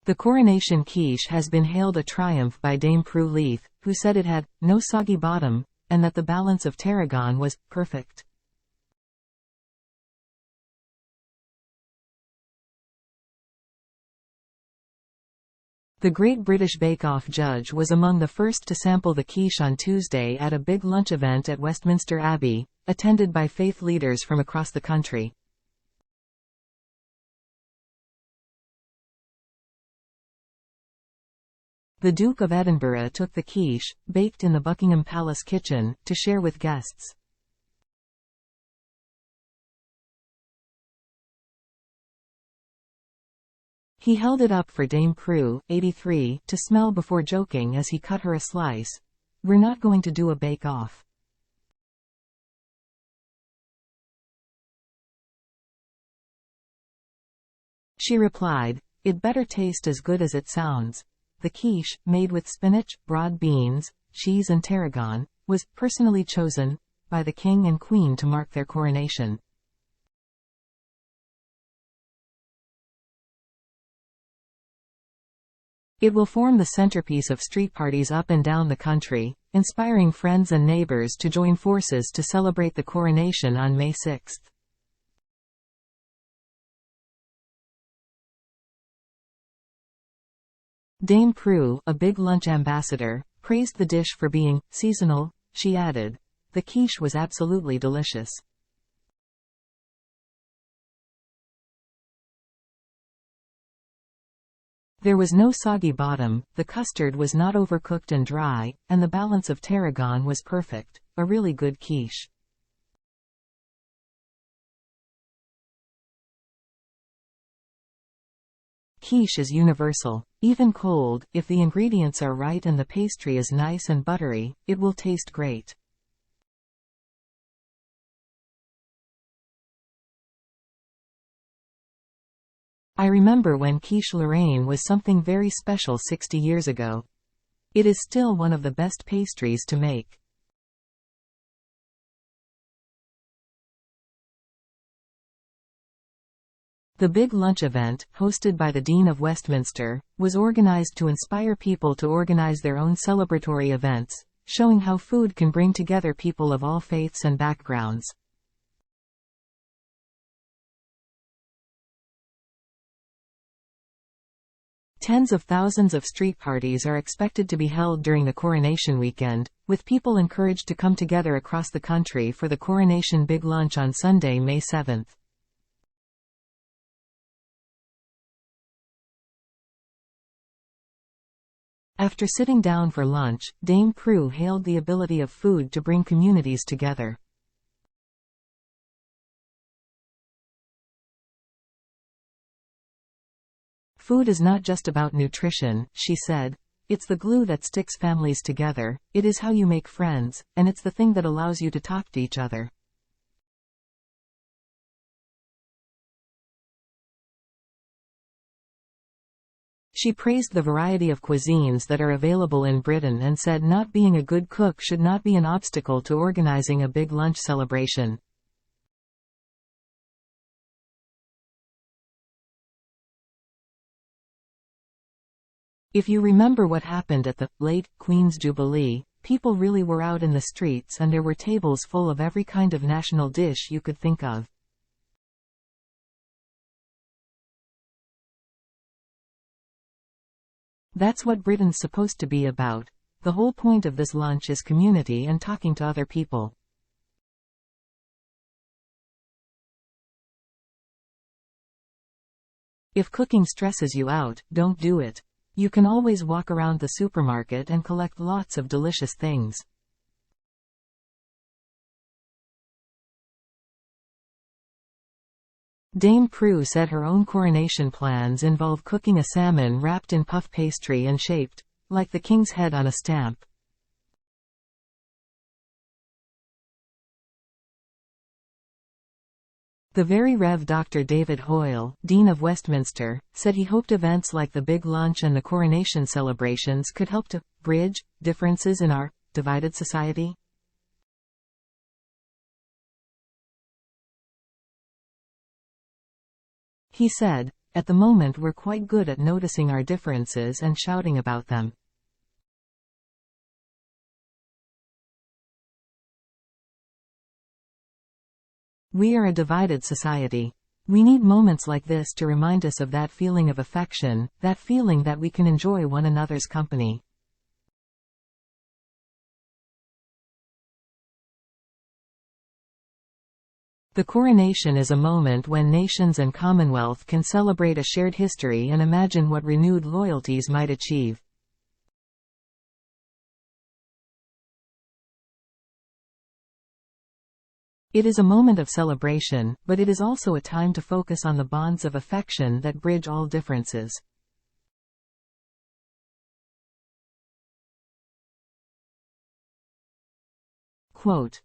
The Coronation quiche has been hailed a triumph by Dame Prue Leith, who said it had no soggy bottom, and that the balance of tarragon was perfect. The Great British Bake Off judge was among the first to sample the quiche on Tuesday at a big lunch event at Westminster Abbey, attended by faith leaders from across the country. The Duke of Edinburgh took the quiche, baked in the Buckingham Palace kitchen, to share with guests. He held it up for Dame Prue, 83, to smell before joking as he cut her a slice. "We're not going to do a bake-off." She replied, "It better taste as good as it sounds." The quiche, made with spinach, broad beans, cheese and tarragon, was personally chosen by the King and Queen to mark their coronation. It will form the centerpiece of street parties up and down the country, inspiring friends and neighbors to join forces to celebrate the coronation on May 6. Dame Prue, a big lunch ambassador, praised the dish for being seasonal. She added, "The quiche was absolutely delicious." There was no soggy bottom, the custard was not overcooked and dry, and the balance of tarragon was perfect. A really good quiche. Quiche is universal. Even cold, if the ingredients are right and the pastry is nice and buttery, it will taste great. I remember when quiche Lorraine was something very special 60 years ago. It is still one of the best pastries to make. The big lunch event, hosted by the Dean of Westminster, was organized to inspire people to organize their own celebratory events, showing how food can bring together people of all faiths and backgrounds. Tens of thousands of street parties are expected to be held during the coronation weekend, with people encouraged to come together across the country for the Coronation Big Lunch on Sunday, May 7. After sitting down for lunch, Dame Prue hailed the ability of food to bring communities together. "Food is not just about nutrition," she said. "It's the glue that sticks families together, it is how you make friends, and it's the thing that allows you to talk to each other." She praised the variety of cuisines that are available in Britain and said not being a good cook should not be an obstacle to organizing a big lunch celebration. "If you remember what happened at the late Queen's Jubilee, people really were out in the streets and there were tables full of every kind of national dish you could think of." That's what Britain's supposed to be about. The whole point of this lunch is community and talking to other people. If cooking stresses you out, don't do it. You can always walk around the supermarket and collect lots of delicious things. Dame Prue said her own coronation plans involve cooking a salmon wrapped in puff pastry and shaped like the king's head on a stamp. The Very Rev. Dr. David Hoyle, Dean of Westminster, said he hoped events like the Big Lunch and the coronation celebrations could help to bridge differences in our divided society. He said, At the moment we're quite good at noticing our differences and shouting about them. We are a divided society. We need moments like this to remind us of that feeling of affection, that feeling that we can enjoy one another's company. The coronation is a moment when nations and Commonwealth can celebrate a shared history and imagine what renewed loyalties might achieve. It is a moment of celebration, but it is also a time to focus on the bonds of affection that bridge all differences. Quote,